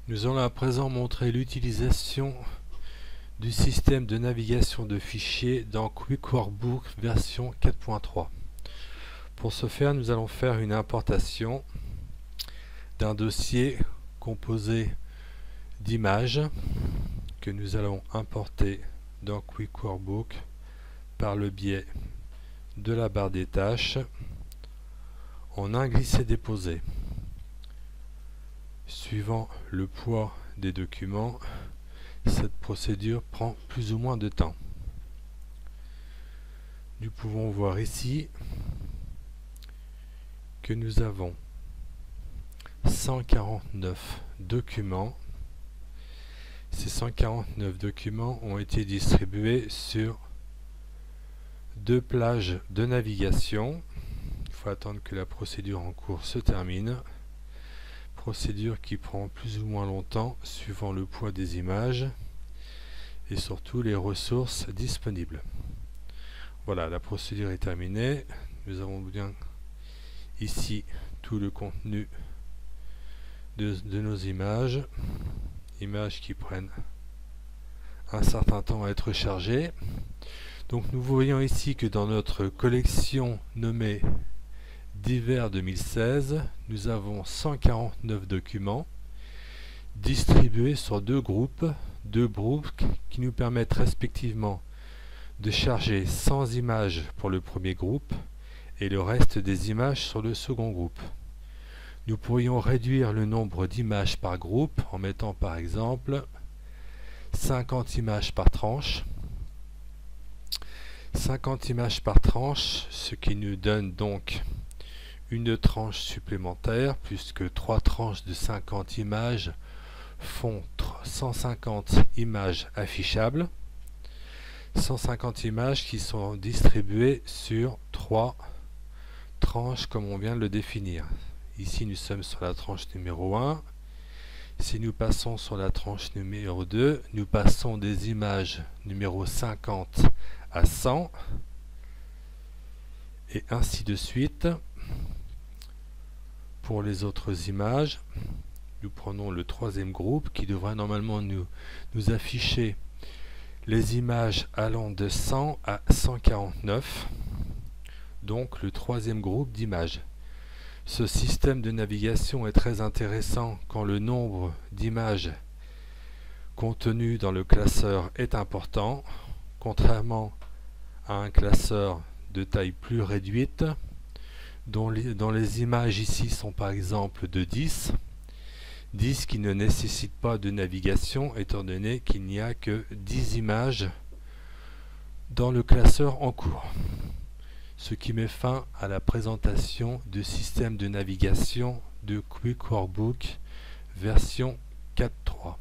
Nous allons à présent montrer l'utilisation du système de navigation de fichiers dans Quick Workbook version 4.3. Pour ce faire, nous allons faire une importation d'un dossier composé d'images que nous allons importer dans Quick Workbook par le biais de la barre des tâches en un glisser-déposer. Suivant le poids des documents, cette procédure prend plus ou moins de temps. Nous pouvons voir ici que nous avons 149 documents. Ces 149 documents ont été distribués sur deux plages de navigation. Il faut attendre que la procédure en cours se termine. Procédure qui prend plus ou moins longtemps suivant le poids des images et surtout les ressources disponibles. Voilà, la procédure est terminée. Nous avons bien ici tout le contenu de nos images qui prennent un certain temps à être chargées. Donc nous voyons ici que dans notre collection nommée Divers 2016, nous avons 149 documents distribués sur deux groupes qui nous permettent respectivement de charger 100 images pour le premier groupe et le reste des images sur le second groupe. Nous pourrions réduire le nombre d'images par groupe en mettant par exemple 50 images par tranche. 50 images par tranche, ce qui nous donne donc une tranche supplémentaire, puisque 3 tranches de 50 images font 150 images affichables. 150 images qui sont distribuées sur 3 tranches comme on vient de le définir. Ici nous sommes sur la tranche numéro 1. Si nous passons sur la tranche numéro 2, nous passons des images numéro 50 à 100 et ainsi de suite. Pour les autres images, nous prenons le troisième groupe qui devrait normalement nous afficher les images allant de 100 à 149, donc le troisième groupe d'images. Ce système de navigation est très intéressant quand le nombre d'images contenues dans le classeur est important, contrairement à un classeur de taille plus réduite, dont les images ici sont par exemple de 10 qui ne nécessitent pas de navigation étant donné qu'il n'y a que 10 images dans le classeur en cours. Ce qui met fin à la présentation du système de navigation de Quick Workbook version 4.3.